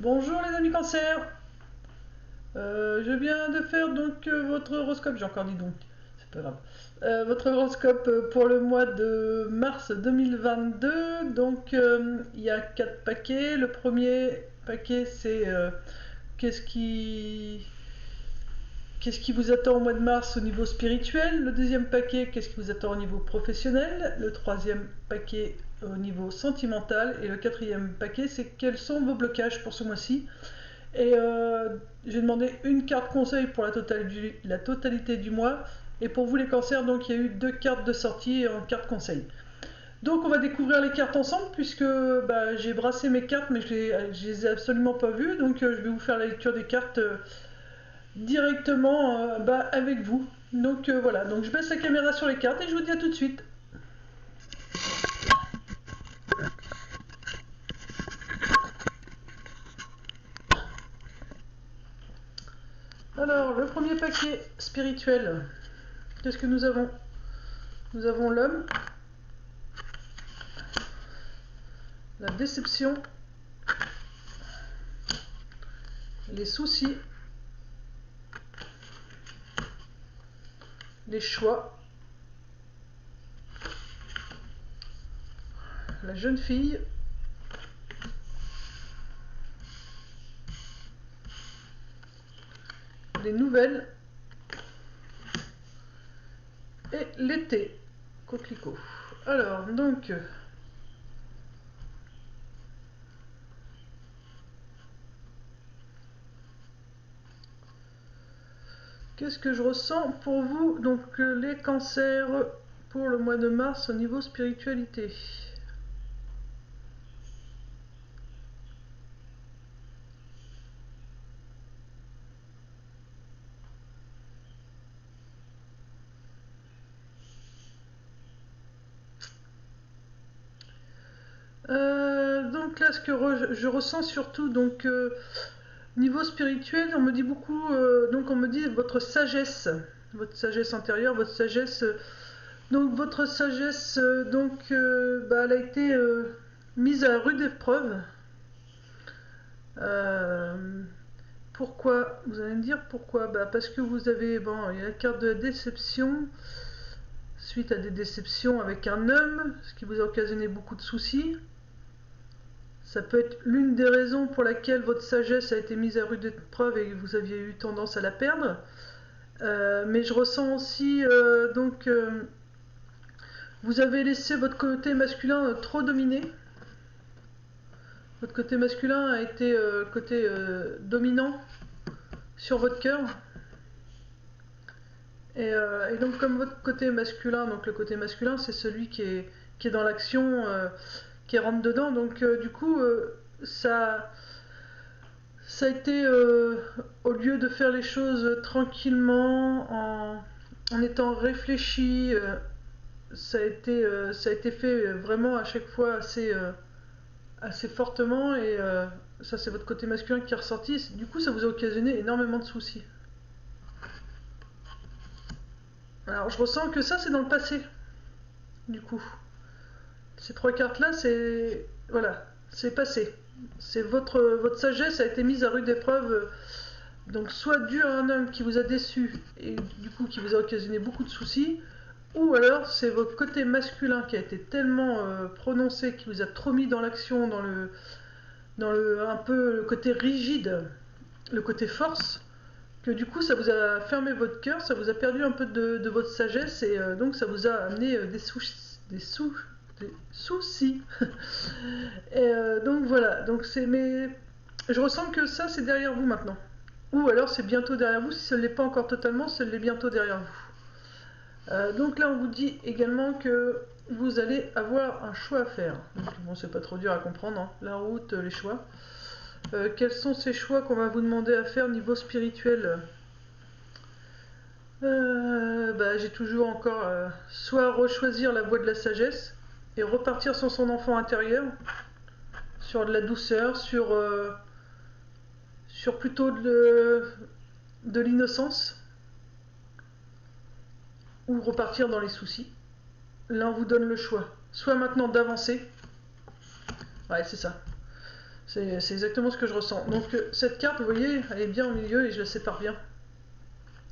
Bonjour les amis cancer. Je viens de faire donc votre horoscope, j'ai encore dit donc, c'est pas grave. Votre horoscope pour le mois de mars 2022. Donc il y a 4 paquets. Le premier paquet c'est qu'est-ce qui qu'est-ce qui vous attend au mois de mars au niveau spirituel. Le deuxième paquet, qu'est-ce qui vous attend au niveau professionnel. Le troisième paquet au niveau sentimental. Et le quatrième paquet, c'est quels sont vos blocages pour ce mois-ci. Et j'ai demandé une carte conseil pour la totalité du mois. Et pour vous les cancers, donc il y a eu 2 cartes de sortie en carte conseil. Donc on va découvrir les cartes ensemble puisque j'ai brassé mes cartes mais je les ai absolument pas vues. Donc je vais vous faire la lecture des cartes directement avec vous. Donc voilà, donc je baisse la caméra sur les cartes et je vous dis à tout de suite. Alors le premier paquet spirituel, qu'est-ce que nous avons? Nous avons l'homme, la déception, les soucis, les choix, la jeune fille, les nouvelles et l'été, coquelicot. Alors donc qu'est-ce que je ressens pour vous? Donc les cancers pour le mois de mars au niveau spiritualité. Donc là, ce que je ressens surtout, donc niveau spirituel, on me dit beaucoup, donc on me dit votre sagesse intérieure, votre sagesse. Donc votre sagesse, elle a été mise à rude épreuve. Euh, Pourquoi? Vous allez me dire pourquoi? Parce que vous avez, il y a la carte de la déception, suite à des déceptions avec un homme, ce qui vous a occasionné beaucoup de soucis. Ça peut être l'une des raisons pour laquelle votre sagesse a été mise à rude épreuve et que vous aviez eu tendance à la perdre. Mais je ressens aussi, vous avez laissé votre côté masculin trop dominer. Votre côté masculin a été côté dominant sur votre cœur. Et donc comme votre côté masculin, donc le côté masculin c'est celui qui est dans l'action, qui rentre dedans, donc du coup ça, ça a été, au lieu de faire les choses tranquillement, en étant réfléchi, ça a été fait vraiment à chaque fois assez fortement, et ça c'est votre côté masculin qui est ressorti, du coup ça vous a occasionné énormément de soucis. Alors je ressens que ça c'est dans le passé, du coup. Ces 3 cartes-là, c'est... Voilà, c'est passé. C'est votre sagesse a été mise à rude épreuve, donc soit dû à un homme qui vous a déçu et du coup qui vous a occasionné beaucoup de soucis, ou alors c'est votre côté masculin qui a été tellement prononcé, qui vous a trop mis dans l'action, dans le un peu le côté rigide, le côté force, que du coup ça vous a fermé votre cœur, ça vous a perdu un peu de votre sagesse, et donc ça vous a amené des soucis. Et donc voilà, donc c'est mais je ressens que ça c'est derrière vous maintenant. Ou alors c'est bientôt derrière vous, si ce ne l'est pas encore totalement, ce l'est bientôt derrière vous. Donc là on vous dit également que vous allez avoir un choix à faire. Donc, bon, c'est pas trop dur à comprendre, hein. La route, les choix. Quels sont ces choix qu'on va vous demander à faire niveau spirituel? J'ai toujours encore soit rechoisir la voie de la sagesse et repartir sur son enfant intérieur, sur de la douceur, sur plutôt de l'innocence, ou repartir dans les soucis. Là on vous donne le choix, soit maintenant d'avancer, ouais c'est ça, C'est exactement ce que je ressens. Donc cette carte, vous voyez, elle est bien au milieu et je la sépare bien.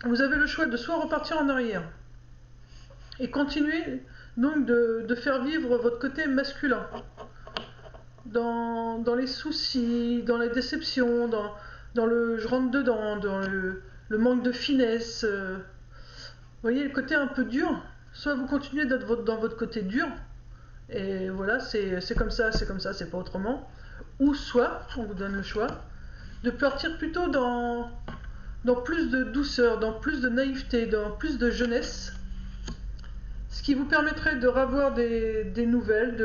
Vous avez le choix de soit repartir en arrière et continuer donc de faire vivre votre côté masculin dans les soucis, dans la déception, dans le je rentre dedans, dans le manque de finesse. Vous voyez le côté un peu dur. Soit vous continuez d'être dans votre côté dur, et voilà, c'est comme ça, c'est pas autrement. Ou soit, on vous donne le choix, de partir plutôt dans plus de douceur, dans plus de naïveté, dans plus de jeunesse, ce qui vous permettrait de revoir des nouvelles,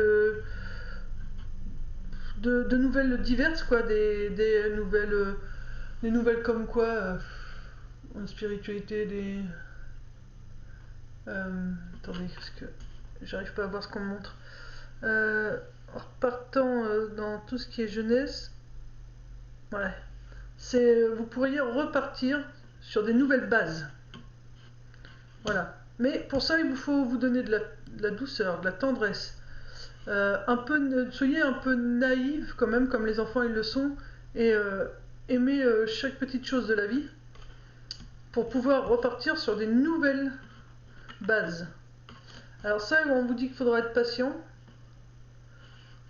de nouvelles diverses, quoi, des nouvelles comme quoi, en spiritualité, attendez, parce que j'arrive pas à voir ce qu'on me montre. En repartant dans tout ce qui est jeunesse, ouais, vous pourriez repartir sur des nouvelles bases. Voilà. Mais pour ça, il vous faut vous donner de la douceur, de la tendresse. Soyez un peu naïve quand même, comme les enfants ils le sont, et aimez chaque petite chose de la vie pour pouvoir repartir sur des nouvelles bases. Alors ça, on vous dit qu'il faudra être patient,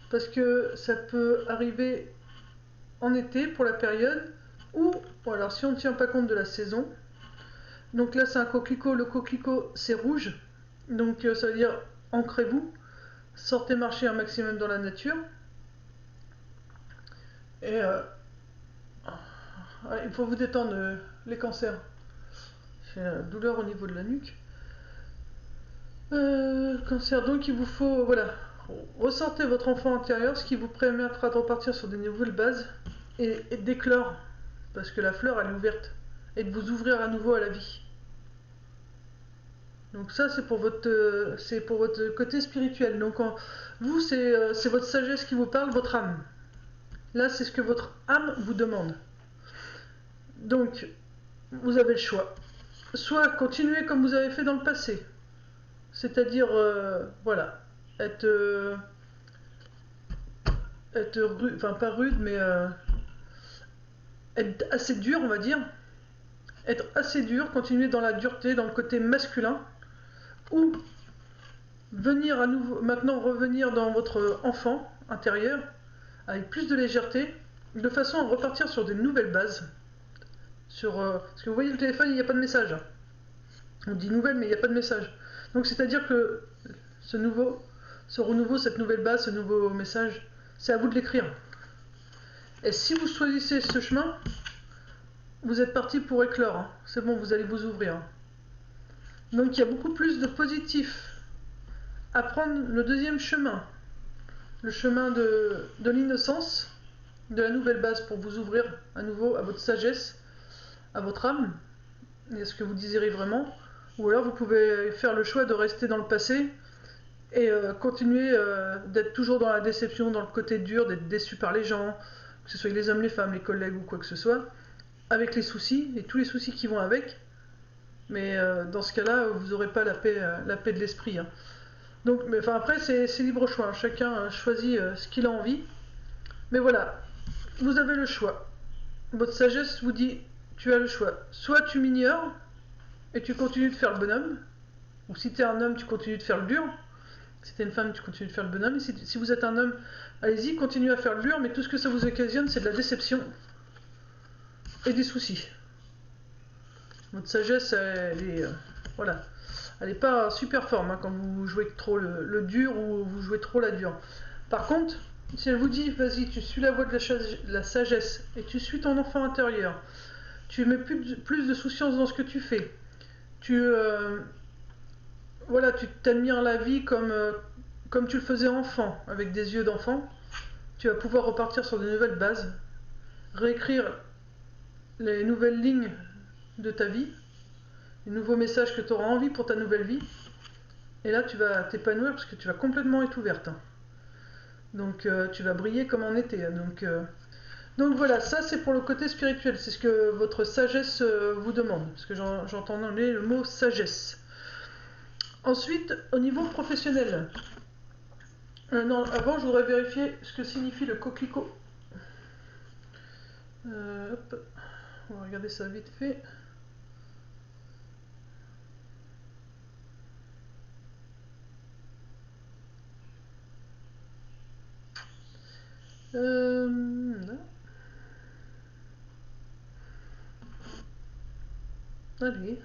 parce que ça peut arriver en été pour la période, ou alors si on ne tient pas compte de la saison. Donc là c'est un coquelicot, le coquelicot c'est rouge, donc ça veut dire ancrez-vous, sortez marcher un maximum dans la nature, et il faut vous détendre les cancers. J'ai la douleur au niveau de la nuque. Cancer, donc il vous faut, voilà, ressortez votre enfant intérieur, ce qui vous permettra de repartir sur des nouvelles bases et d'éclore, parce que la fleur elle est ouverte, et de vous ouvrir à nouveau à la vie. Donc ça c'est pour votre côté spirituel. Donc vous c'est votre sagesse qui vous parle, votre âme. Là c'est ce que votre âme vous demande. Donc vous avez le choix. Soit continuer comme vous avez fait dans le passé, c'est-à-dire voilà, être rude, enfin pas rude mais être assez dur on va dire, être assez dur, continuer dans la dureté, dans le côté masculin, ou venir à nouveau, maintenant revenir dans votre enfant intérieur avec plus de légèreté, de façon à repartir sur des nouvelles bases. Parce que vous voyez le téléphone, il n'y a pas de message. On dit nouvelle, mais il n'y a pas de message. Donc c'est-à-dire que ce renouveau, cette nouvelle base, ce nouveau message, c'est à vous de l'écrire. Et si vous choisissez ce chemin, vous êtes parti pour éclore. Hein. C'est bon, vous allez vous ouvrir. Hein. Donc il y a beaucoup plus de positif à prendre le deuxième chemin, le chemin de l'innocence, de la nouvelle base pour vous ouvrir à nouveau à votre sagesse, à votre âme, et à ce que vous désirez vraiment. Ou alors vous pouvez faire le choix de rester dans le passé et continuer d'être toujours dans la déception, dans le côté dur, d'être déçu par les gens, que ce soit les hommes, les femmes, les collègues ou quoi que ce soit, avec les soucis et tous les soucis qui vont avec. Mais dans ce cas-là, vous n'aurez pas la paix de l'esprit. Hein. Donc, après, c'est libre choix. Chacun choisit ce qu'il a envie. Mais voilà, vous avez le choix. Votre sagesse vous dit, tu as le choix. Soit tu m'ignores et tu continues de faire le bonhomme. Ou si tu es un homme, tu continues de faire le dur. Si tu es une femme, tu continues de faire le bonhomme. Et si vous êtes un homme, allez-y, continuez à faire le dur. Mais tout ce que ça vous occasionne, c'est de la déception et des soucis. Votre sagesse, elle est... voilà. Elle n'est pas super forme hein, quand vous jouez trop le dur ou vous jouez trop la dure. Par contre, si elle vous dit, vas-y, tu suis la voie de la sagesse et tu suis ton enfant intérieur, tu mets plus de souciance dans ce que tu fais, voilà, tu t'admires la vie comme tu le faisais enfant, avec des yeux d'enfant, tu vas pouvoir repartir sur de nouvelles bases, réécrire les nouvelles lignes de ta vie, les nouveaux messages que tu auras envie pour ta nouvelle vie. Et là, tu vas t'épanouir parce que tu vas complètement être ouverte. Hein. Donc, tu vas briller comme en été. Hein. Donc voilà, ça c'est pour le côté spirituel. C'est ce que votre sagesse vous demande. Parce que j'entends nommer le mot sagesse. Ensuite, au niveau professionnel. Non, avant, je voudrais vérifier ce que signifie le coquelicot. Hop. On va regarder ça vite fait. Là. Allez.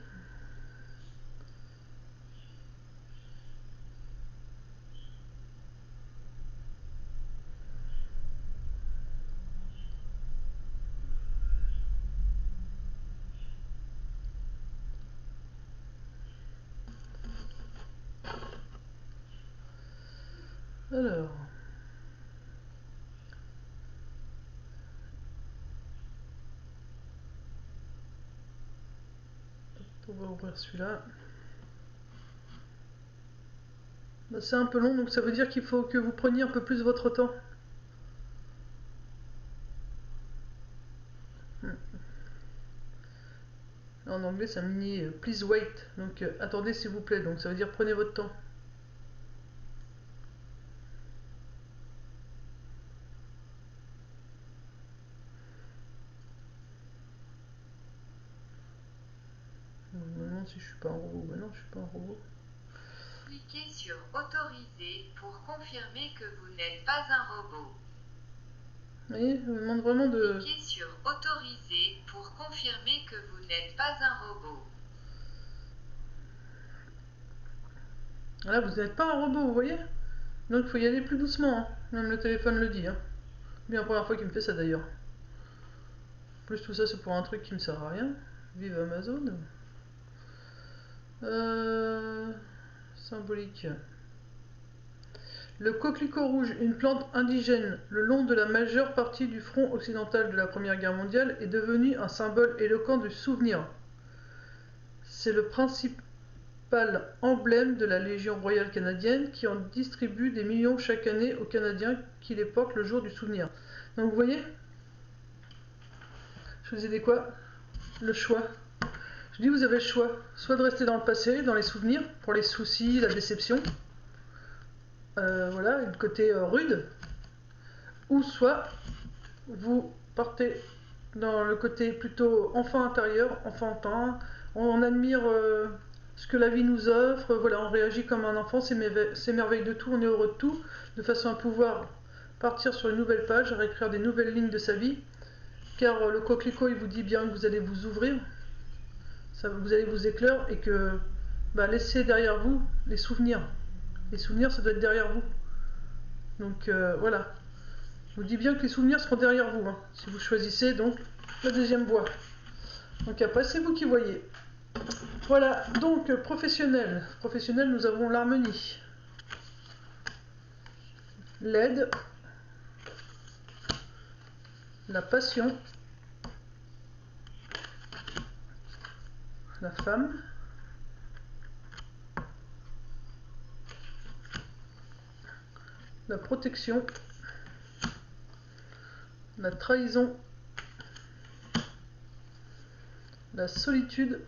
Alors. On va ouvrir celui-là. C'est un peu long, donc ça veut dire qu'il faut que vous preniez un peu plus votre temps. En anglais, c'est un mini please wait, donc attendez s'il vous plaît, donc ça veut dire prenez votre temps. Je me demande si je suis pas un robot. Ben non, je suis pas un robot. Cliquez sur autoriser pour confirmer que vous n'êtes pas un robot. Vous voyez, je me demande vraiment de... Cliquez sur autoriser pour confirmer que vous n'êtes pas un robot. Là, vous n'êtes pas un robot, vous voyez? Donc il faut y aller plus doucement, hein. Même le téléphone le dit. Hein. C'est bien la première fois qu'il me fait ça d'ailleurs. Plus tout ça, c'est pour un truc qui me sert à rien. Vive Amazon. Symbolique. Le coquelicot rouge, une plante indigène le long de la majeure partie du front occidental de la Première Guerre mondiale, est devenu un symbole éloquent du souvenir. C'est le principal emblème de la Légion royale canadienne qui en distribue des millions chaque année aux Canadiens qui les portent le jour du souvenir. Donc vous voyez, je vous ai dit quoi? Le choix. Je dis vous avez le choix, soit de rester dans le passé, dans les souvenirs, pour les soucis, la déception, voilà, le côté rude, ou soit vous partez dans le côté plutôt enfant intérieur, enfantin, on admire ce que la vie nous offre, voilà, on réagit comme un enfant, s'émerveille de tout, on est heureux de tout, de façon à pouvoir partir sur une nouvelle page, réécrire des nouvelles lignes de sa vie, car le coquelicot il vous dit bien que vous allez vous ouvrir, ça, vous allez vous éclairer et que laissez derrière vous les souvenirs. Les souvenirs, ça doit être derrière vous. Donc voilà. Je vous dis bien que les souvenirs seront derrière vous, hein, si vous choisissez donc la deuxième voie. Donc après, c'est vous qui voyez. Voilà, donc professionnel. Professionnel, nous avons l'harmonie. L'aide. La passion. La femme. La protection. La trahison. La solitude.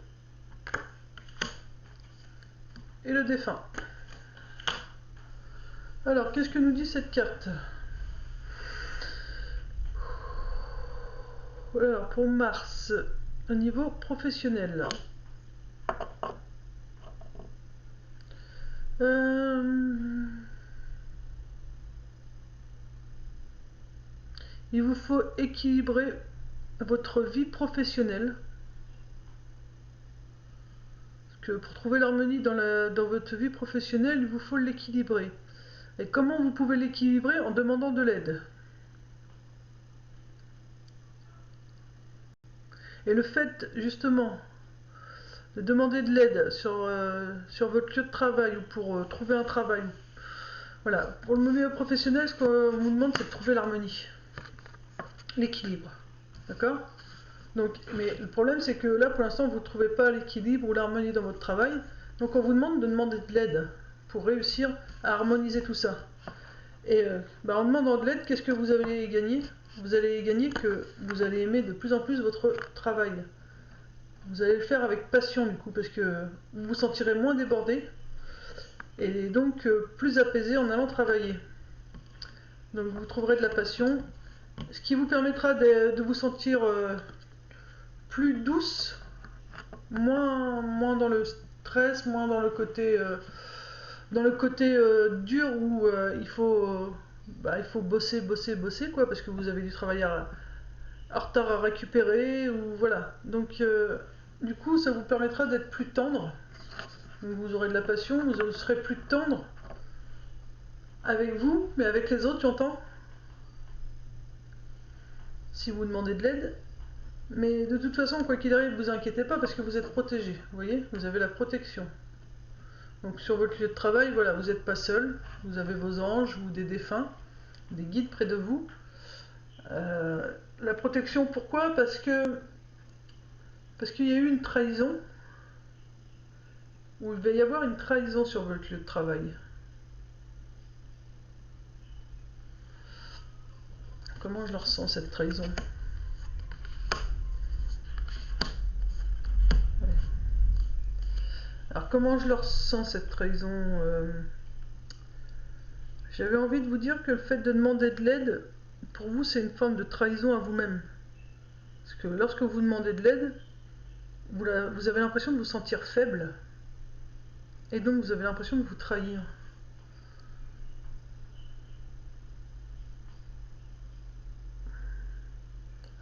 Et le défunt. Alors, qu'est-ce que nous dit cette carte? Alors, pour Mars, au niveau professionnel. Il vous faut équilibrer votre vie professionnelle. Parce que pour trouver l'harmonie dans votre vie professionnelle, il vous faut l'équilibrer. Et comment vous pouvez l'équilibrer? En demandant de l'aide. Et le fait, justement, de demander de l'aide sur votre lieu de travail ou pour trouver un travail. Voilà, pour le milieu professionnel, ce qu'on vous demande, c'est de trouver l'harmonie, l'équilibre. D'accord? Donc, mais le problème, c'est que là, pour l'instant, vous ne trouvez pas l'équilibre ou l'harmonie dans votre travail. Donc, on vous demande de demander de l'aide pour réussir à harmoniser tout ça. Et en demandant de l'aide, qu'est-ce que vous allez gagner? Vous allez gagner que vous allez aimer de plus en plus votre travail. Vous allez le faire avec passion du coup, parce que vous vous sentirez moins débordé et donc plus apaisé en allant travailler. Donc vous trouverez de la passion Ce qui vous permettra de vous sentir plus douce, moins dans le stress, moins dans le côté dur où il faut bosser quoi, parce que vous avez du travail en retard à récupérer, ou voilà. Donc du coup ça vous permettra d'être plus tendre. Donc, vous aurez de la passion, vous serez plus tendre avec vous, mais avec les autres, tu entends? Si vous demandez de l'aide. Mais de toute façon, quoi qu'il arrive, vous inquiétez pas parce que vous êtes protégé. Vous voyez, vous avez la protection. Donc sur votre lieu de travail, voilà, vous n'êtes pas seul. Vous avez vos anges ou des défunts, des guides près de vous. La protection, pourquoi? Parce qu'il y a eu une trahison, ou il va y avoir une trahison sur votre lieu de travail. Comment je la ressens, cette trahison? Alors comment je le ressens, cette trahison? J'avais envie de vous dire que le fait de demander de l'aide, pour vous, c'est une forme de trahison à vous-même. Parce que lorsque vous demandez de l'aide, vous avez l'impression de vous sentir faible. Et donc vous avez l'impression de vous trahir.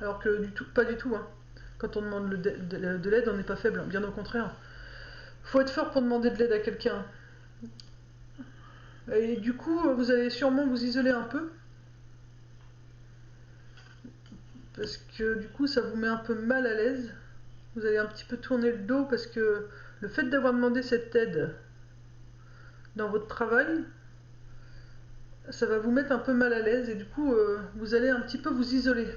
Alors que pas du tout. Hein. Quand on demande de l'aide, on n'est pas faible, bien au contraire. Faut être fort pour demander de l'aide à quelqu'un. Et du coup, vous allez sûrement vous isoler un peu. Parce que du coup, ça vous met un peu mal à l'aise. Vous allez un petit peu tourner le dos parce que le fait d'avoir demandé cette aide dans votre travail, ça va vous mettre un peu mal à l'aise et du coup, vous allez un petit peu vous isoler.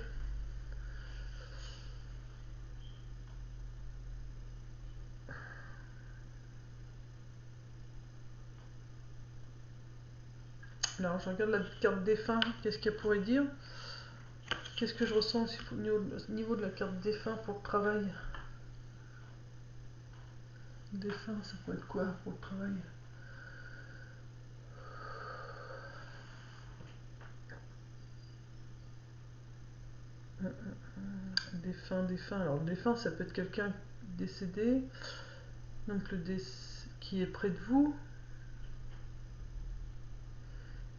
Alors, je regarde la carte défunt, qu'est-ce qu'elle pourrait dire? Qu'est-ce que je ressens au niveau de la carte défunt pour le travail? Défunt, ça peut être quoi pour le travail? Défunt. Alors, le défunt, ça peut être quelqu'un décédé, donc qui est près de vous.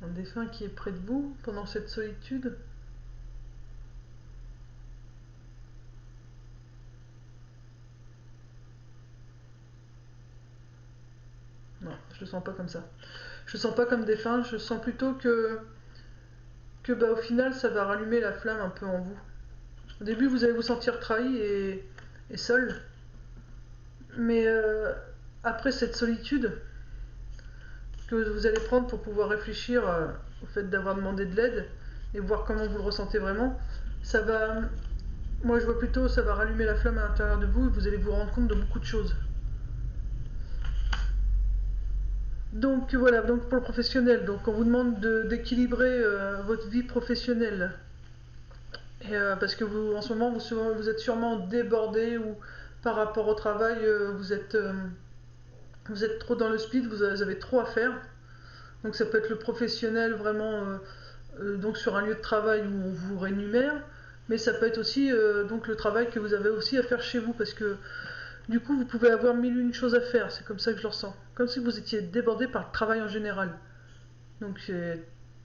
Un défunt qui est près de vous pendant cette solitude. Non, je le sens pas comme ça. Je le sens pas comme défunt, je sens plutôt que au final, ça va rallumer la flamme un peu en vous. Au début, vous allez vous sentir trahi et seul. Mais après cette solitude que vous allez prendre pour pouvoir réfléchir au fait d'avoir demandé de l'aide et voir comment vous le ressentez vraiment, ça va, moi je vois plutôt, ça va rallumer la flamme à l'intérieur de vous et vous allez vous rendre compte de beaucoup de choses. Donc voilà, donc pour le professionnel, donc on vous demande d'équilibrer votre vie professionnelle. Et, parce que vous, en ce moment, vous êtes sûrement débordé ou par rapport au travail, vous êtes trop dans le speed, vous avez trop à faire. Donc ça peut être le professionnel vraiment donc sur un lieu de travail où on vous rémunère, mais ça peut être aussi donc le travail que vous avez aussi à faire chez vous parce que du coup vous pouvez avoir mille et une choses à faire, c'est comme ça que je le ressens. Comme si vous étiez débordé par le travail en général. Donc c'est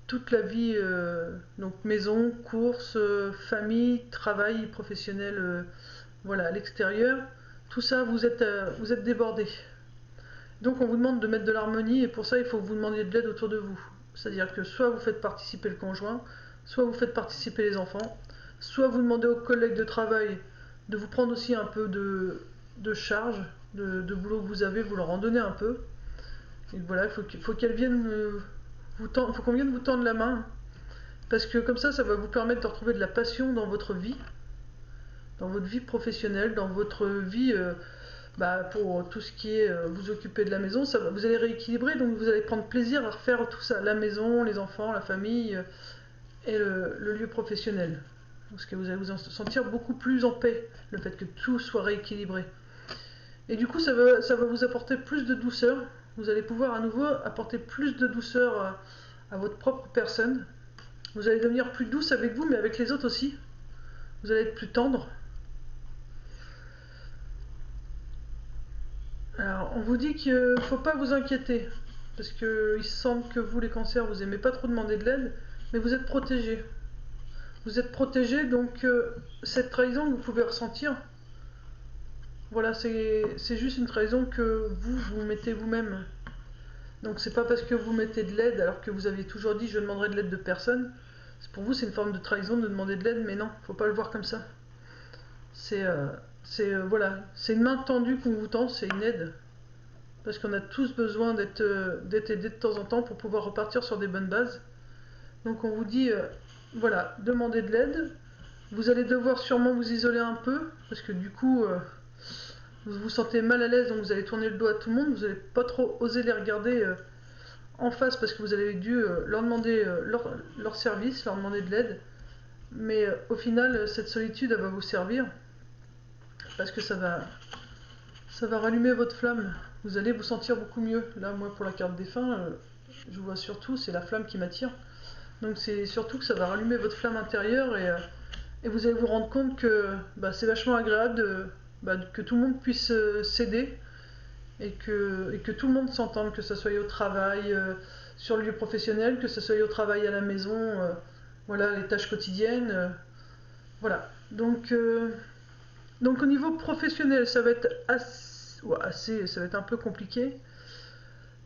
toute la vie, donc maison, courses, famille, travail professionnel, voilà, à l'extérieur. Tout ça, vous êtes débordé. Donc on vous demande de mettre de l'harmonie et pour ça il faut que vous demandiez de l'aide autour de vous. C'est-à-dire que soit vous faites participer le conjoint, soit vous faites participer les enfants, soit vous demandez aux collègues de travail de vous prendre aussi un peu de charge, de boulot que vous avez, vous leur en donnez un peu. Et voilà, il faut qu'elles viennent faut qu'on vienne vous tendre la main. Parce que comme ça va vous permettre de retrouver de la passion dans votre vie professionnelle, dans votre vie pour tout ce qui est vous occuper de la maison, vous allez rééquilibrer, donc vous allez prendre plaisir à refaire tout ça, la maison, les enfants, la famille et le lieu professionnel. Parce que vous allez vous en sentir beaucoup plus en paix, le fait que tout soit rééquilibré. Et du coup, ça va vous apporter plus de douceur. Vous allez pouvoir à nouveau apporter plus de douceur à votre propre personne. Vous allez devenir plus douce avec vous, mais avec les autres aussi. Vous allez être plus tendre. Alors, on vous dit qu'il ne faut pas vous inquiéter. Parce qu'il semble que vous, les cancers, vous aimez pas trop demander de l'aide, mais vous êtes protégés. Vous êtes protégés, donc cette trahison que vous pouvez ressentir, voilà, c'est juste une trahison que vous mettez vous-même. Donc c'est pas parce que vous mettez de l'aide, alors que vous aviez toujours dit je demanderai de l'aide de personne. Pour vous, c'est une forme de trahison de demander de l'aide, mais non, faut pas le voir comme ça. C'est voilà, c'est une main tendue qu'on vous tend, c'est une aide. Parce qu'on a tous besoin d'être aidés de temps en temps pour pouvoir repartir sur des bonnes bases. Donc on vous dit, voilà, demandez de l'aide. Vous allez devoir sûrement vous isoler un peu, parce que du coup, vous vous sentez mal à l'aise, donc vous allez tourner le dos à tout le monde. Vous n'allez pas trop oser les regarder en face, parce que vous avez dû leur demander leur service, leur demander de l'aide. Mais au final, cette solitude, elle va vous servir, parce que ça va rallumer votre flamme. Vous allez vous sentir beaucoup mieux. Là, moi, pour la carte défunt, je vois surtout, c'est la flamme qui m'attire. Donc c'est surtout que ça va rallumer votre flamme intérieure et vous allez vous rendre compte que c'est vachement agréable que tout le monde puisse s'aider et que tout le monde s'entende, que ce soit au travail, sur le lieu professionnel, que ce soit au travail à la maison, voilà, les tâches quotidiennes. Voilà. Donc au niveau professionnel, ça va être ça va être un peu compliqué.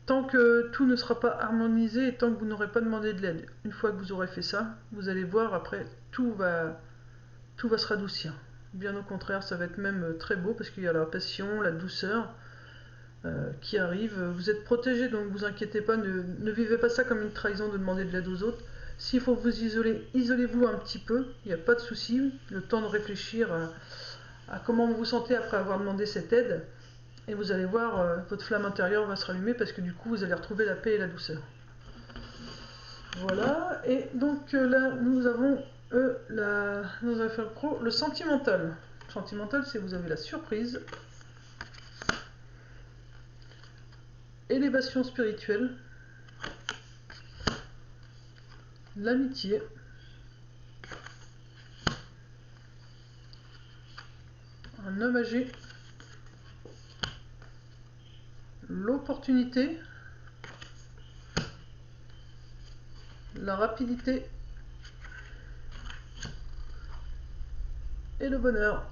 Tant que tout ne sera pas harmonisé et tant que vous n'aurez pas demandé de l'aide. Une fois que vous aurez fait ça, vous allez voir après, tout va se radoucir. Bien au contraire, ça va être même très beau parce qu'il y a la passion, la douceur qui arrive. Vous êtes protégé, donc vous inquiétez pas, ne vivez pas ça comme une trahison de demander de l'aide aux autres. S'il faut vous isoler, isolez-vous un petit peu, il n'y a pas de souci. Le temps de réfléchir à comment vous vous sentez après avoir demandé cette aide. Et vous allez voir, votre flamme intérieure va se rallumer parce que du coup, vous allez retrouver la paix et la douceur. Voilà, et donc là, nous avons nous allons faire le sentimental. Le sentimental, c'est vous avez la surprise, élévation spirituelle, l'amitié, un homme âgé, l'opportunité, la rapidité et le bonheur.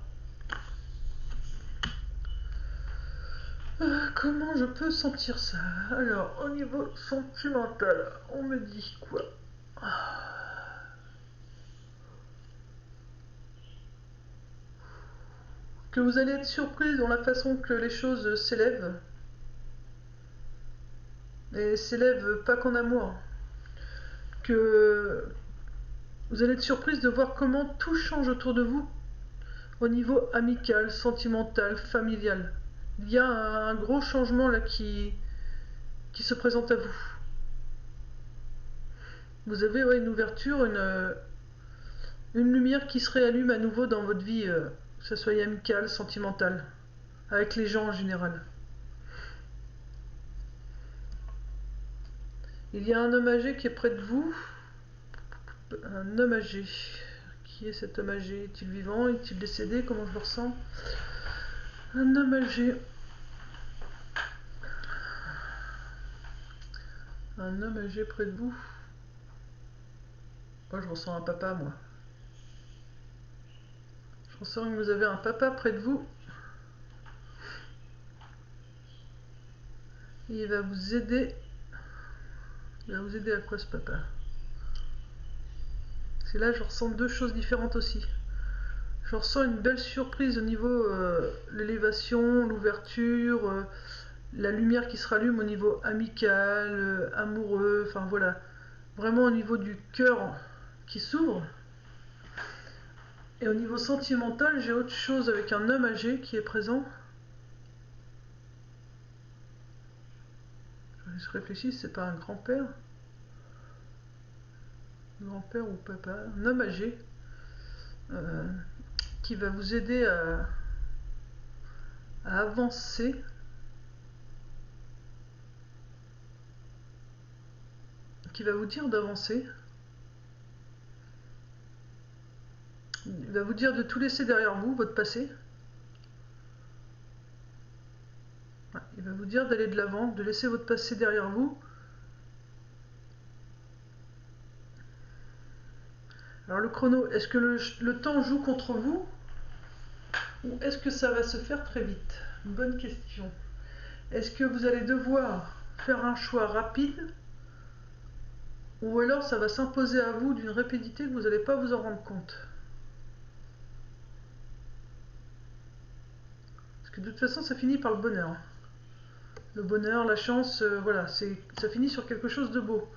Comment je peux sentir ça? Alors, au niveau sentimental, on me dit quoi? Que vous allez être surprise dans la façon que les choses s'élèvent. Et s'élèvent pas qu'en amour. Que vous allez être surprise de voir comment tout change autour de vous au niveau amical, sentimental, familial. Il y a un gros changement là qui se présente à vous. Vous avez une ouverture, une lumière qui se réallume à nouveau dans votre vie, que ce soit amicale, sentimentale, avec les gens en général. Il y a un homme âgé qui est près de vous. Un homme âgé. Qui est cet homme âgé? Est-il vivant? Est-il décédé? Comment je le ressens? Un homme âgé. Un homme âgé près de vous. Moi, je ressens un papa, moi. Je ressens que vous avez un papa près de vous. Et il va vous aider. Il va vous aider à quoi, ce papa? Parce que là, je ressens deux choses différentes aussi. Je ressens une belle surprise au niveau l'élévation, l'ouverture, la lumière qui se rallume au niveau amical, amoureux, enfin voilà. Vraiment au niveau du cœur qui s'ouvre. Et au niveau sentimental, j'ai autre chose avec un homme âgé qui est présent. Je réfléchis, c'est pas un grand-père? Grand-père ou papa? Un homme âgé qui va vous aider à avancer, qui va vous dire d'avancer. il va vous dire de tout laisser derrière vous, votre passé. Ouais, il va vous dire d'aller de l'avant, de laisser votre passé derrière vous. Alors le chrono, est-ce que le temps joue contre vous ou est-ce que ça va se faire très vite? Une bonne question. Est-ce que vous allez devoir faire un choix rapide ou alors ça va s'imposer à vous d'une rapidité que vous n'allez pas vous en rendre compte? Parce que de toute façon ça finit par le bonheur. Le bonheur, la chance, voilà, ça finit sur quelque chose de beau.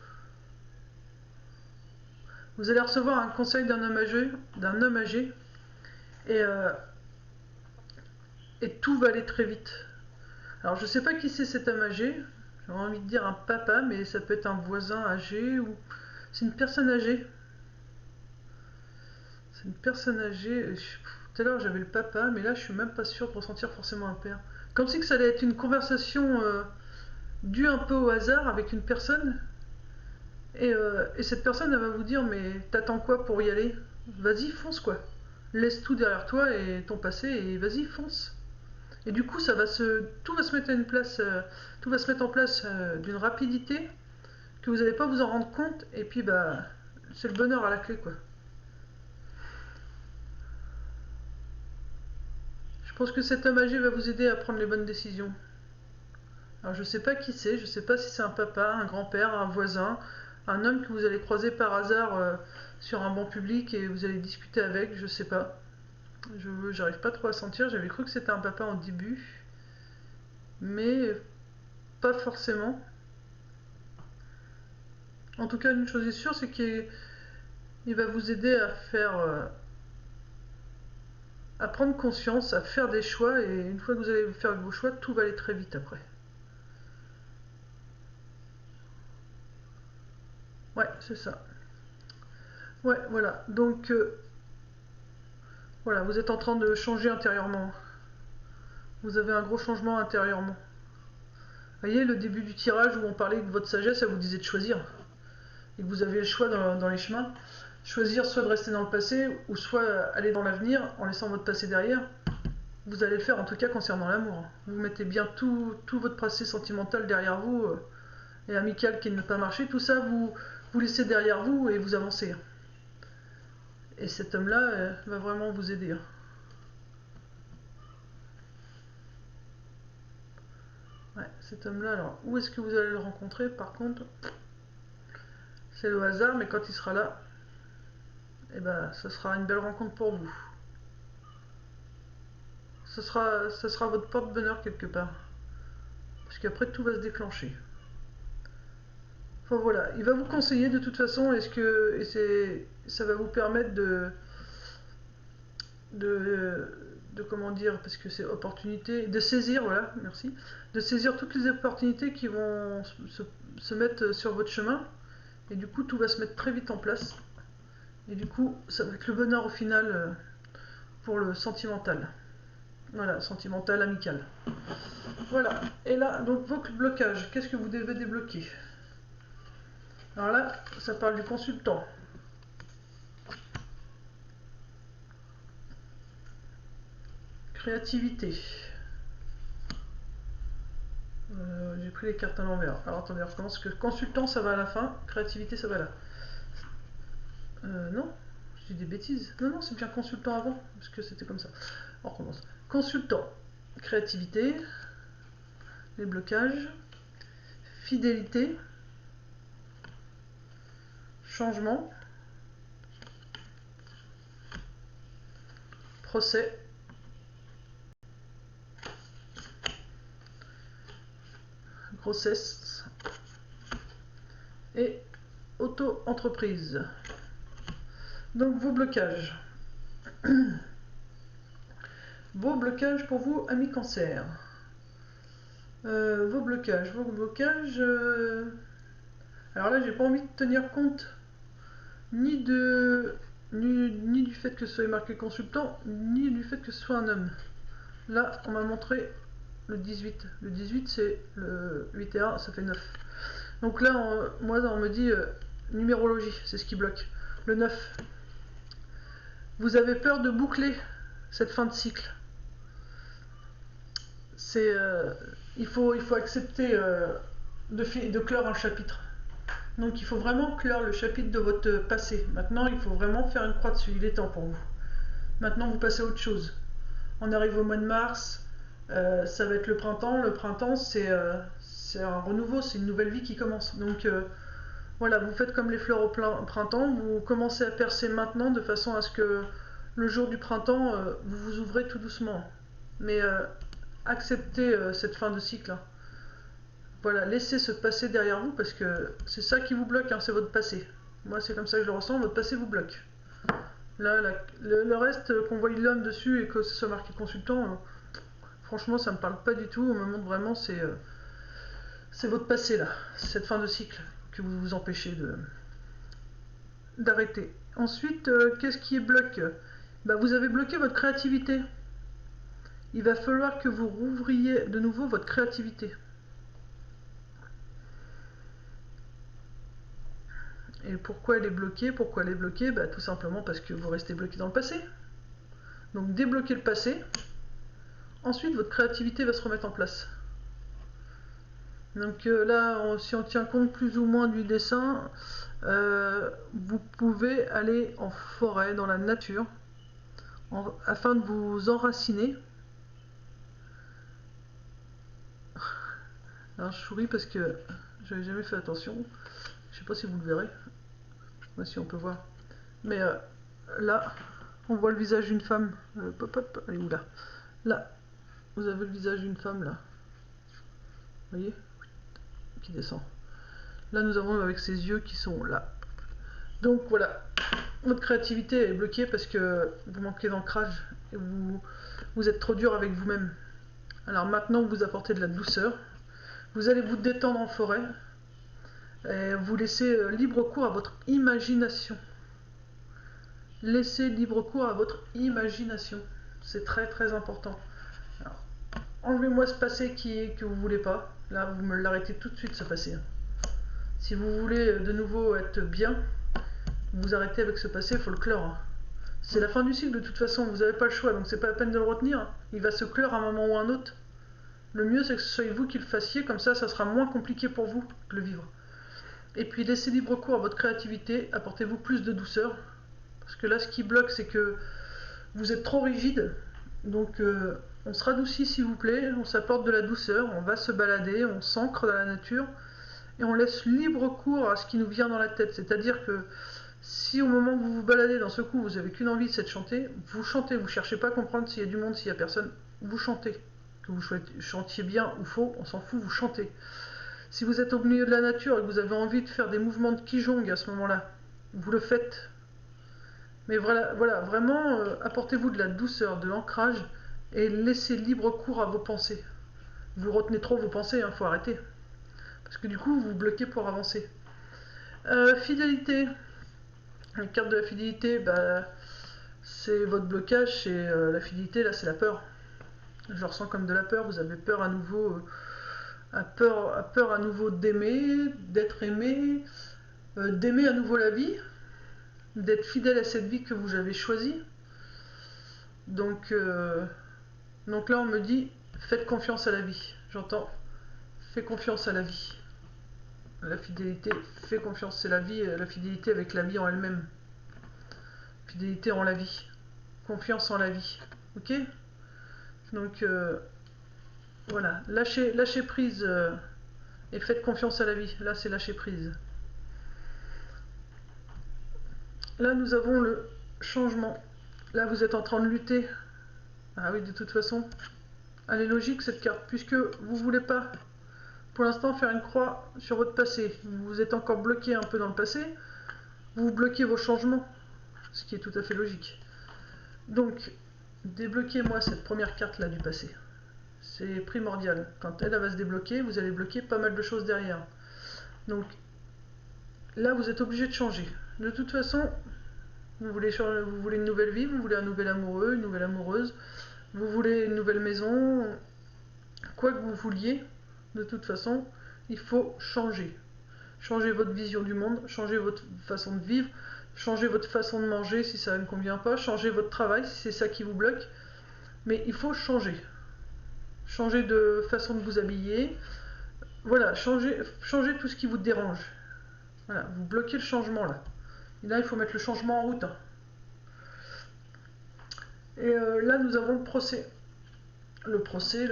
Vous allez recevoir un conseil d'un homme âgé, et tout va aller très vite. Alors je sais pas qui c'est cet homme âgé, j'aurais envie de dire un papa, mais ça peut être un voisin âgé ou c'est une personne âgée. C'est une personne âgée. Tout à l'heure j'avais le papa, mais là je suis même pas sûr de ressentir forcément un père. Comme si que ça allait être une conversation due un peu au hasard avec une personne. Et cette personne elle va vous dire mais t'attends quoi pour y aller? Vas-y fonce quoi. Laisse tout derrière toi et ton passé et vas-y fonce. Et du coup tout va se mettre à une place, tout va se mettre en place d'une rapidité que vous n'allez pas vous en rendre compte et puis bah c'est le bonheur à la clé quoi. Je pense que cet homme âgé va vous aider à prendre les bonnes décisions. Alors je sais pas qui c'est, je sais pas si c'est un papa, un grand-père, un voisin, un homme que vous allez croiser par hasard sur un banc public et vous allez discuter avec, je sais pas. J'arrive pas trop à sentir, j'avais cru que c'était un papa au début, mais pas forcément. En tout cas, une chose est sûre, c'est qu'il va vous aider à faire, à prendre conscience, à faire des choix, et une fois que vous allez faire vos choix, tout va aller très vite après. Ouais, c'est ça. Ouais, voilà. Donc, voilà, vous êtes en train de changer intérieurement. Vous avez un gros changement intérieurement. Vous voyez, le début du tirage où on parlait de votre sagesse, ça vous disait de choisir. Et que vous avez le choix dans les chemins. Choisir soit de rester dans le passé, ou soit aller dans l'avenir en laissant votre passé derrière. Vous allez le faire en tout cas concernant l'amour. Vous mettez bien tout votre passé sentimental derrière vous, et amical qui ne peut pas marcher. Tout ça, vous laissez derrière vous et vous avancez. Et cet homme-là va vraiment vous aider. Ouais, cet homme-là, alors où est-ce que vous allez le rencontrer? Par contre, c'est le hasard, mais quand il sera là, eh ben, ça sera une belle rencontre pour vous. Ça sera votre porte-bonheur quelque part. Parce qu'après, tout va se déclencher. Enfin voilà, il va vous conseiller de toute façon, ça va vous permettre de comment dire, parce que c'est opportunité, de saisir, voilà, merci, de saisir toutes les opportunités qui vont se mettre sur votre chemin, et du coup tout va se mettre très vite en place, et du coup ça va être le bonheur au final pour le sentimental. Voilà, sentimental, amical. Voilà, et là, donc vos blocages, qu'est-ce que vous devez débloquer? Alors là, ça parle du consultant. Créativité. J'ai pris les cartes à l'envers. Alors attendez, on recommence que consultant ça va à la fin, créativité ça va là. Non, je dis des bêtises. Non, c'est bien consultant avant, parce que c'était comme ça. On recommence. Consultant, créativité, les blocages, fidélité, changement, procès, grossesse et auto-entreprise. Donc vos blocages. Vos blocages pour vous, amis cancer. Vos blocages. Alors là, j'ai pas envie de tenir compte ni du fait que ce soit marqué consultant, ni du fait que ce soit un homme. Là, on m'a montré le 18. Le 18, c'est le 8 et 1, ça fait 9. Donc là, moi, on me dit numérologie, c'est ce qui bloque. Le 9. Vous avez peur de boucler cette fin de cycle. Il faut accepter de clore un chapitre. Donc il faut vraiment clore le chapitre de votre passé. Maintenant, il faut vraiment faire une croix dessus. Il est temps pour vous. Maintenant, vous passez à autre chose. On arrive au mois de mars. Ça va être le printemps. Le printemps, c'est un renouveau, c'est une nouvelle vie qui commence. Donc voilà, vous faites comme les fleurs au printemps. Vous commencez à percer maintenant de façon à ce que le jour du printemps, vous vous ouvrez tout doucement. Mais acceptez cette fin de cycle. Hein. Voilà, laissez ce passé derrière vous parce que c'est ça qui vous bloque, hein, c'est votre passé. Moi, c'est comme ça que je le ressens, votre passé vous bloque. Là, le reste, qu'on voit l'homme dessus et que ce soit marqué consultant, franchement, ça me parle pas du tout. Au moment vraiment, c'est votre passé là, cette fin de cycle que vous vous empêchez d'arrêter. Ensuite, qu'est-ce qui bloque? Bah, vous avez bloqué votre créativité. Il va falloir que vous rouvriez de nouveau votre créativité. Et pourquoi elle est bloquée? Pourquoi elle est bloquée? Bah, tout simplement parce que vous restez bloqué dans le passé. Donc débloquez le passé. Ensuite, votre créativité va se remettre en place. Donc là, si on tient compte plus ou moins du dessin, vous pouvez aller en forêt, dans la nature, afin de vous enraciner. Alors je souris parce que j'avais jamais fait attention. Je sais pas si vous le verrez. Moi, si on peut voir. Mais là, on voit le visage d'une femme. Pop, pop, elle est où là? Là, vous avez le visage d'une femme là. Vous voyez? Qui descend. Là, nous avons avec ses yeux qui sont là. Donc voilà, votre créativité est bloquée parce que vous manquez d'ancrage et vous êtes trop dur avec vous-même. Alors maintenant, vous apportez de la douceur. Vous allez vous détendre en forêt et vous laissez libre cours à votre imagination. Laissez libre cours à votre imagination. C'est très très important. Alors, enlevez-moi ce passé que vous voulez pas. Là, vous me l'arrêtez tout de suite, ce passé. Si vous voulez de nouveau être bien, vous arrêtez avec ce passé, il faut le clore. C'est la fin du cycle de toute façon, vous n'avez pas le choix, donc c'est pas la peine de le retenir. Il va se clore à un moment ou à un autre. Le mieux, c'est que ce soit vous qui le fassiez, comme ça sera moins compliqué pour vous de le vivre. Et puis laissez libre cours à votre créativité, apportez-vous plus de douceur. Parce que là, ce qui bloque, c'est que vous êtes trop rigide. Donc on se radoucit s'il vous plaît, on s'apporte de la douceur, on va se balader, on s'ancre dans la nature et on laisse libre cours à ce qui nous vient dans la tête. C'est-à-dire que si au moment où vous vous baladez, dans ce coup, vous n'avez qu'une envie, c'est de chanter, vous chantez, vous ne cherchez pas à comprendre s'il y a du monde, s'il n'y a personne, vous chantez. Que vous chantiez bien ou faux, on s'en fout, vous chantez. Si vous êtes au milieu de la nature et que vous avez envie de faire des mouvements de Qigong à ce moment-là, vous le faites. Mais voilà vraiment, apportez-vous de la douceur, de l'ancrage et laissez libre cours à vos pensées. Vous retenez trop vos pensées, il faut arrêter. Parce que du coup, vous vous bloquez pour avancer. Fidélité. La carte de la fidélité, bah, c'est votre blocage, c'est la fidélité, là c'est la peur. Je ressens comme de la peur, vous avez peur à nouveau, peur à nouveau d'aimer, d'être aimé, d'aimer à nouveau la vie, d'être fidèle à cette vie que vous avez choisie. Donc là on me dit, faites confiance à la vie. J'entends, fais confiance à la vie. La fidélité, fais confiance, c'est la vie, la fidélité avec la vie en elle-même. Fidélité en la vie. Confiance en la vie. Ok? Donc voilà, lâchez prise et faites confiance à la vie. Là, c'est lâcher prise. Là, nous avons le changement. Là, vous êtes en train de lutter. Ah oui, de toute façon, elle est logique cette carte, puisque vous voulez pas, pour l'instant, faire une croix sur votre passé. Vous êtes encore bloqué un peu dans le passé. Vous bloquez vos changements, ce qui est tout à fait logique. Donc, débloquez-moi cette première carte là du passé. C'est primordial. Quand elle va se débloquer, vous allez bloquer pas mal de choses derrière. Donc là, vous êtes obligé de changer. De toute façon, vous voulez une nouvelle vie, vous voulez un nouvel amoureux, une nouvelle amoureuse, vous voulez une nouvelle maison, quoi que vous vouliez, de toute façon, il faut changer. Changer votre vision du monde, changer votre façon de vivre, Changez votre façon de manger si ça ne convient pas. Changez votre travail si c'est ça qui vous bloque. Mais il faut changer. Changer de façon de vous habiller. Voilà, changez tout ce qui vous dérange. Voilà, vous bloquez le changement là. Et là, il faut mettre le changement en route. Et là, nous avons le procès. Le procès.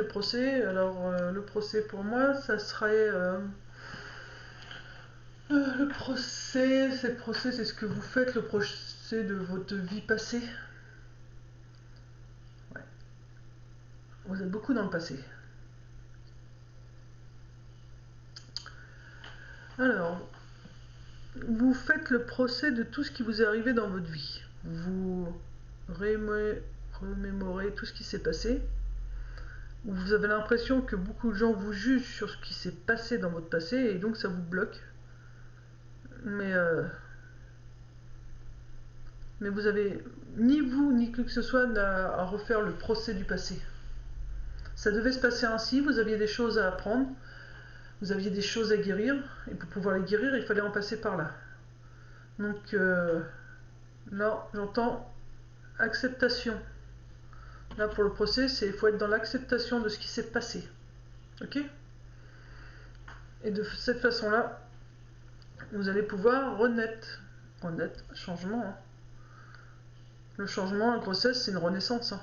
Alors, le procès pour moi, ça serait... le procès, c'est ce que vous faites, le procès de votre vie passée. Ouais. Vous êtes beaucoup dans le passé. Alors, vous faites le procès de tout ce qui vous est arrivé dans votre vie. Vous remémorez tout ce qui s'est passé. Vous avez l'impression que beaucoup de gens vous jugent sur ce qui s'est passé dans votre passé et donc ça vous bloque. Mais vous avez ni vous ni qui que ce soit à refaire le procès du passé. Ça devait se passer ainsi, vous aviez des choses à apprendre, vous aviez des choses à guérir, et pour pouvoir les guérir, il fallait en passer par là. Donc là, j'entends acceptation. Là, pour le procès, il faut être dans l'acceptation de ce qui s'est passé. Ok? Et de cette façon-là, vous allez pouvoir renaître. Renaître, changement. Hein. Le changement, la grossesse, c'est une renaissance. Hein.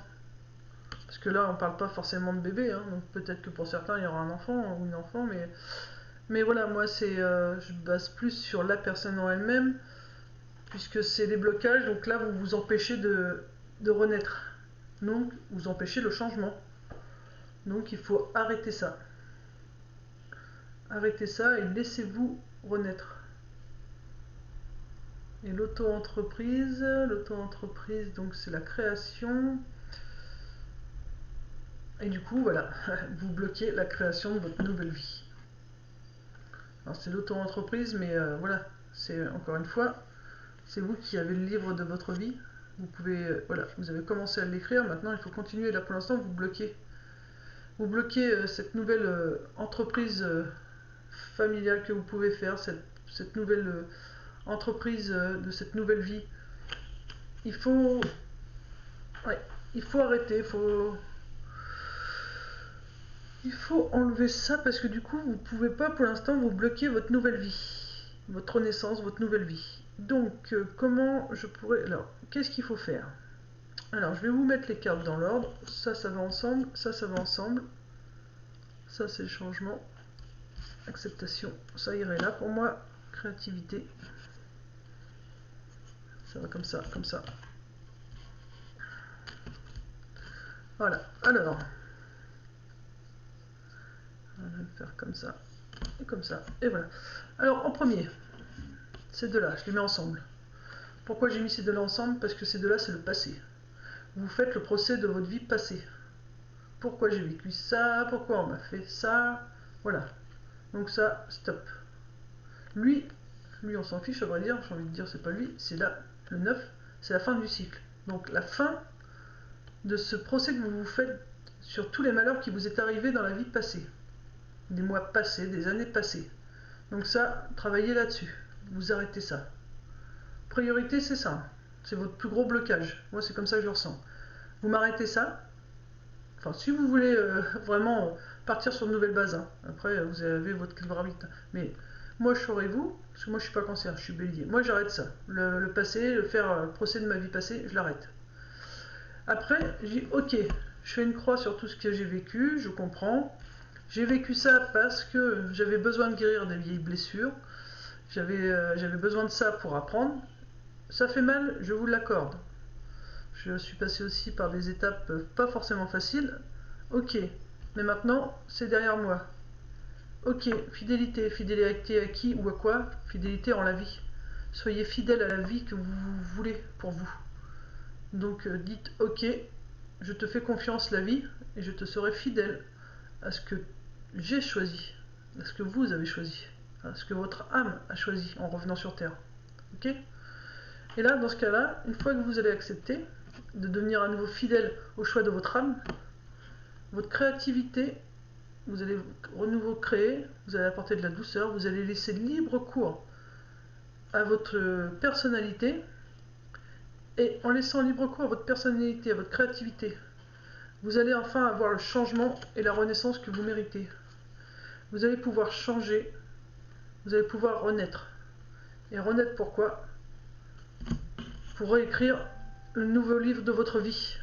Parce que là, on parle pas forcément de bébé. Hein. Donc peut-être que pour certains, il y aura un enfant ou une enfant. Mais voilà, moi, je base plus sur la personne en elle-même. Puisque c'est des blocages. Donc là, vous vous empêchez de renaître. Donc, vous empêchez le changement. Donc, il faut arrêter ça. Arrêtez ça et laissez-vous renaître. Et l'auto-entreprise, donc c'est la création. Et du coup, voilà, vous bloquez la création de votre nouvelle vie. Alors c'est l'auto-entreprise, mais voilà, c'est encore une fois, c'est vous qui avez le livre de votre vie. Vous pouvez, voilà, vous avez commencé à l'écrire, maintenant il faut continuer. Là pour l'instant, vous bloquez. Vous bloquez cette nouvelle entreprise familiale que vous pouvez faire, cette nouvelle entreprise de cette nouvelle vie. Il faut arrêter, il faut enlever ça parce que du coup vous pouvez pas pour l'instant vous bloquer votre nouvelle vie, votre renaissance, votre nouvelle vie. Donc comment je pourrais... Alors, qu'est-ce qu'il faut faire? Alors, je vais vous mettre les cartes dans l'ordre. Ça va ensemble, ça va ensemble. Ça c'est le changement. Acceptation, ça irait là pour moi. Créativité. Ça va comme ça, comme ça. Voilà, alors. On va le faire comme ça, et comme ça, et voilà. Alors, en premier, ces deux-là, je les mets ensemble. Pourquoi j'ai mis ces deux-là ensemble? Parce que ces deux-là, c'est le passé. Vous faites le procès de votre vie passée. Pourquoi j'ai vécu ça? Pourquoi on m'a fait ça? Voilà. Donc ça, stop. Lui, on s'en fiche, à vrai dire. J'ai envie de dire, c'est pas lui, c'est là, le 9, c'est la fin du cycle. Donc la fin de ce procès que vous vous faites sur tous les malheurs qui vous est arrivés dans la vie passée. Des mois passés, des années passées. Donc ça, travaillez là-dessus. Vous arrêtez ça. Priorité, c'est ça. C'est votre plus gros blocage. Moi, c'est comme ça que je le ressens. Vous m'arrêtez ça. Enfin, si vous voulez vraiment partir sur de nouvelles bases, hein. Après, vous avez votre libre arbitre. Mais moi, je saurais vous, parce que moi, je suis pas cancer, je suis bélier. Moi, j'arrête ça. Le passé, le procès de ma vie passée, je l'arrête. Après, je dis, ok, je fais une croix sur tout ce que j'ai vécu, je comprends. J'ai vécu ça parce que j'avais besoin de guérir des vieilles blessures. J'avais besoin de ça pour apprendre. Ça fait mal, je vous l'accorde. Je suis passé aussi par des étapes pas forcément faciles. Ok, mais maintenant, c'est derrière moi. Ok, fidélité. Fidélité à qui ou à quoi? Fidélité en la vie. Soyez fidèle à la vie que vous voulez pour vous. Donc dites ok, je te fais confiance la vie et je te serai fidèle à ce que j'ai choisi, à ce que vous avez choisi, à ce que votre âme a choisi en revenant sur Terre. Ok? Et là, dans ce cas-là, une fois que vous allez accepter de devenir à nouveau fidèle au choix de votre âme, votre créativité, vous allez de nouveau créer, vous allez apporter de la douceur, vous allez laisser libre cours à votre personnalité, et en laissant libre cours à votre personnalité, à votre créativité, vous allez enfin avoir le changement et la renaissance que vous méritez. Vous allez pouvoir changer, vous allez pouvoir renaître. Et renaître pourquoi? Pour réécrire le nouveau livre de votre vie,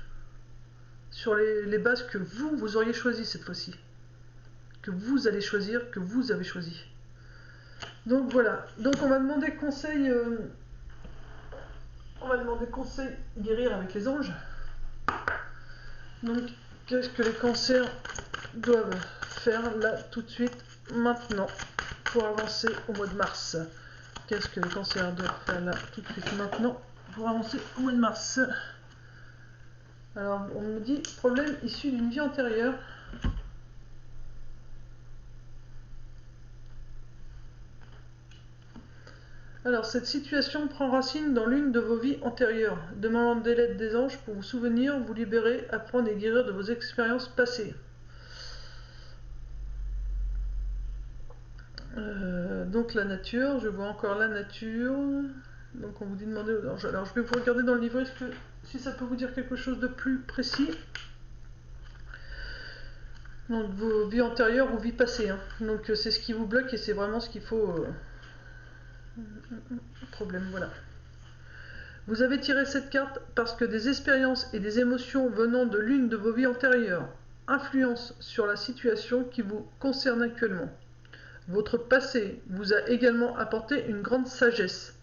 sur les bases que vous auriez choisies cette fois-ci. Que vous allez choisir, que vous avez choisi. Donc voilà, donc on va demander conseil, guérir avec les anges. Donc qu'est-ce que les cancers doivent faire là tout de suite, maintenant, pour avancer au mois de mars? Qu'est-ce que les cancers doivent faire là tout de suite, maintenant, pour avancer au mois de mars? Alors on me dit problème issu d'une vie antérieure. Alors, cette situation prend racine dans l'une de vos vies antérieures. Demandez l'aide des anges pour vous souvenir, vous libérer, apprendre et guérir de vos expériences passées. Donc la nature, je vois encore la nature. Donc on vous dit de demander aux anges. Alors je vais vous regarder dans le livret si ça peut vous dire quelque chose de plus précis. Donc vos vies antérieures ou vies passées. Hein. Donc c'est ce qui vous bloque et c'est vraiment ce qu'il faut... problème, voilà. Vous avez tiré cette carte parce que des expériences et des émotions venant de l'une de vos vies antérieures influencent sur la situation qui vous concerne actuellement. Votre passé vous a également apporté une grande sagesse.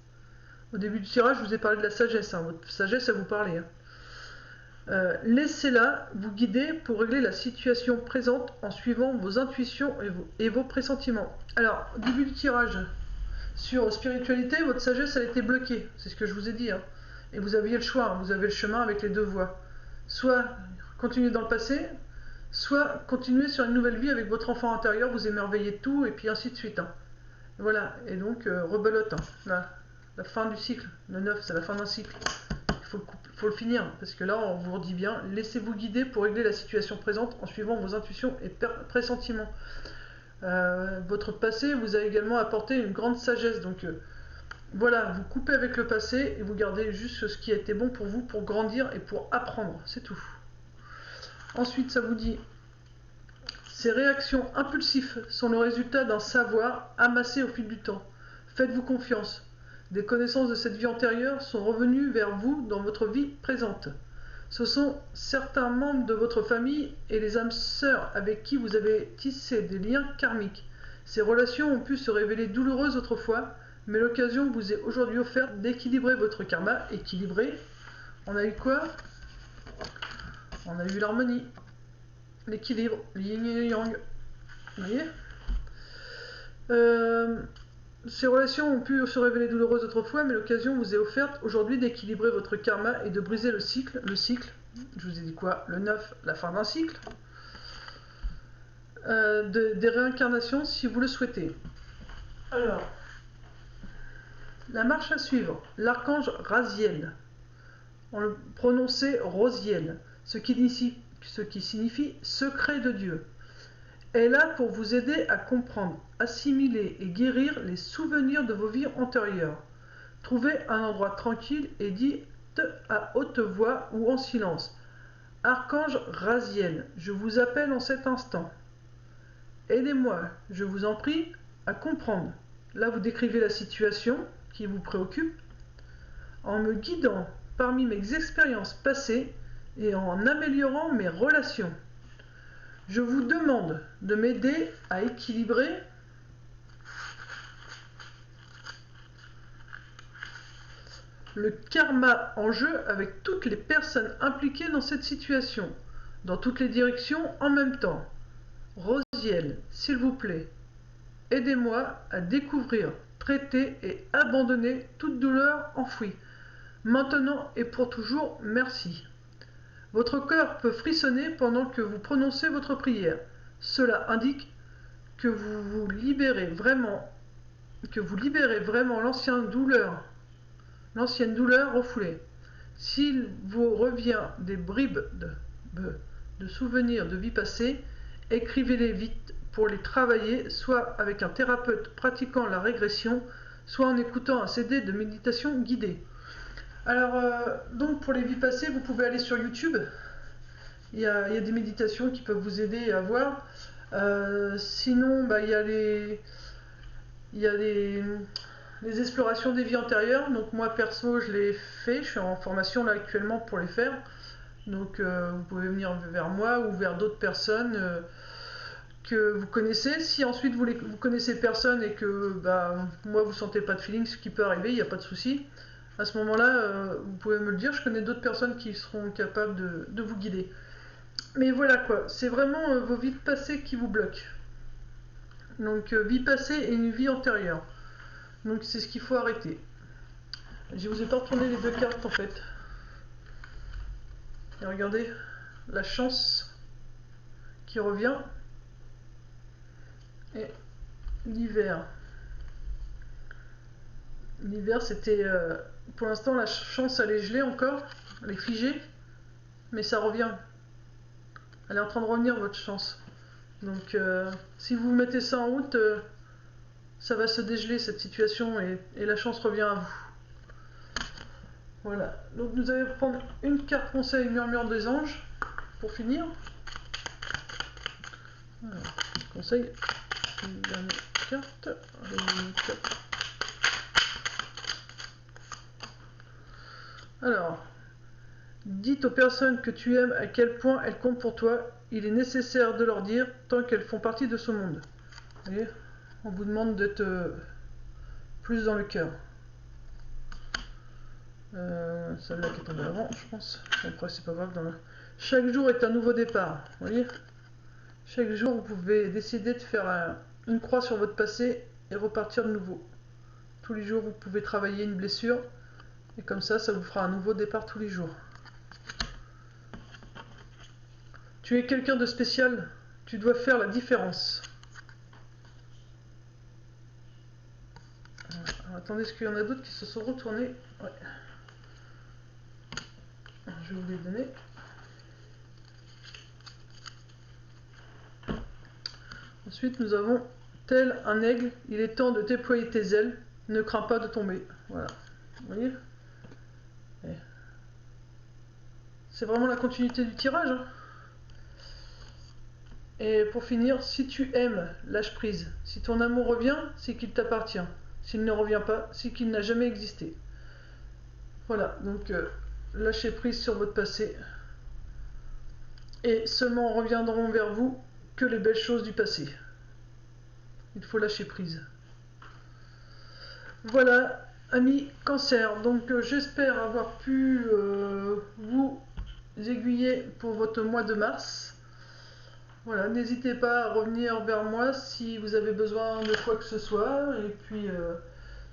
Au début du tirage, je vous ai parlé de la sagesse. Hein. Votre sagesse, ça vous parlait. Hein. Laissez-la vous guider pour régler la situation présente en suivant vos intuitions et vos pressentiments. Alors, au début du tirage, sur spiritualité, votre sagesse, elle était bloquée. C'est ce que je vous ai dit. Hein. Et vous aviez le choix. Hein. Vous avez le chemin avec les deux voies. Soit continuer dans le passé, soit continuer sur une nouvelle vie avec votre enfant intérieur, vous émerveillez de tout, et puis ainsi de suite. Hein. Voilà. Et donc, rebelote. Hein. La fin du cycle. Le 9, c'est la fin d'un cycle. Il faut le finir. Parce que là, on vous redit bien, laissez-vous guider pour régler la situation présente en suivant vos intuitions et pressentiments. Votre passé vous a également apporté une grande sagesse. Donc voilà, vous coupez avec le passé et vous gardez juste ce qui a été bon pour vous, pour grandir et pour apprendre. C'est tout. Ensuite, ça vous dit: ces réactions impulsives sont le résultat d'un savoir amassé au fil du temps. Faites-vous confiance. Des connaissances de cette vie antérieure sont revenues vers vous dans votre vie présente. Ce sont certains membres de votre famille et les âmes sœurs avec qui vous avez tissé des liens karmiques. Ces relations ont pu se révéler douloureuses autrefois, mais l'occasion vous est aujourd'hui offerte d'équilibrer votre karma. Équilibré, on a eu quoi? On a eu l'harmonie, l'équilibre, le yin et le yang. Vous voyez? Ces relations ont pu se révéler douloureuses autrefois, mais l'occasion vous est offerte aujourd'hui d'équilibrer votre karma et de briser le cycle. Le cycle, je vous ai dit quoi? Le 9, la fin d'un cycle. Des réincarnations si vous le souhaitez. Alors, la marche à suivre. L'archange Raziel. On le prononçait Rosiel, ce qui signifie secret de Dieu, est là pour vous aider à comprendre, assimiler et guérir les souvenirs de vos vies antérieures. Trouvez un endroit tranquille et dites à haute voix ou en silence: Archange Raziel, je vous appelle en cet instant. Aidez-moi, je vous en prie, à comprendre. Là, vous décrivez la situation qui vous préoccupe en me guidant parmi mes expériences passées et en améliorant mes relations. Je vous demande de m'aider à équilibrer le karma en jeu avec toutes les personnes impliquées dans cette situation, dans toutes les directions en même temps. Rosiel, s'il vous plaît, aidez-moi à découvrir, traiter et abandonner toute douleur enfouie. Maintenant et pour toujours, merci. Votre cœur peut frissonner pendant que vous prononcez votre prière. Cela indique que vous libérez vraiment l'ancienne douleur refoulée. S'il vous revient des bribes de souvenirs de vie passée, écrivez-les vite pour les travailler, soit avec un thérapeute pratiquant la régression, soit en écoutant un CD de méditation guidée. Alors, donc pour les vies passées, vous pouvez aller sur YouTube. Il y a des méditations qui peuvent vous aider à voir. Sinon, bah, il y a les explorations des vies antérieures. Donc moi perso, je l'ai fait. Je suis en formation là actuellement pour les faire. Donc vous pouvez venir vers moi ou vers d'autres personnes que vous connaissez. Si ensuite vous connaissez personne et que bah, moi vous sentez pas de feeling, ce qui peut arriver, il n'y a pas de souci. À ce moment-là, vous pouvez me le dire. Je connais d'autres personnes qui seront capables de vous guider. Mais voilà quoi, c'est vraiment vos vies passées qui vous bloquent. Donc vie passée et une vie antérieure. Donc c'est ce qu'il faut arrêter. Je vous ai pas retourné les deux cartes en fait. Et regardez, la chance qui revient. Et l'hiver. L'hiver c'était... pour l'instant la chance elle est gelée encore. Elle est figée. Mais ça revient. Elle est en train de revenir votre chance. Donc si vous mettez ça en route, ça va se dégeler cette situation et la chance revient à vous. Voilà, donc nous allons prendre une carte conseil murmure des anges pour finir. Voilà. Conseil, une dernière carte. Alors, dites aux personnes que tu aimes à quel point elles comptent pour toi. Il est nécessaire de leur dire tant qu'elles font partie de ce monde. Vous voyez, on vous demande d'être plus dans le cœur. Celle-là qui est tombée avant, je pense. Après, c'est pas grave. Chaque jour est un nouveau départ. Vous voyez, chaque jour, vous pouvez décider de faire une croix sur votre passé et repartir de nouveau. Tous les jours, vous pouvez travailler une blessure. Et comme ça vous fera un nouveau départ tous les jours. Tu es quelqu'un de spécial. Tu dois faire la différence. Alors, attendez, est-ce qu'il y en a d'autres qui se sont retournés? Ouais. Je vais vous les donner. Ensuite, nous avons tel un aigle, il est temps de déployer tes ailes, ne crains pas de tomber. Voilà. Vous voyez? C'est vraiment la continuité du tirage. Hein. Et pour finir, si tu aimes, lâche prise. Si ton amour revient, c'est qu'il t'appartient. S'il ne revient pas, c'est qu'il n'a jamais existé. Voilà, donc lâchez prise sur votre passé. Et seulement reviendront vers vous que les belles choses du passé. Il faut lâcher prise. Voilà, amis Cancer. Donc j'espère avoir pu vous aiguiller pour votre mois de mars. Voilà, n'hésitez pas à revenir vers moi si vous avez besoin de quoi que ce soit. Et puis,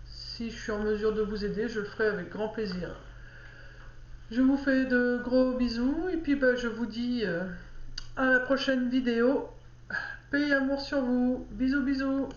si je suis en mesure de vous aider, je le ferai avec grand plaisir. Je vous fais de gros bisous. Et puis, je vous dis à la prochaine vidéo. Paix et amour sur vous. Bisous, bisous.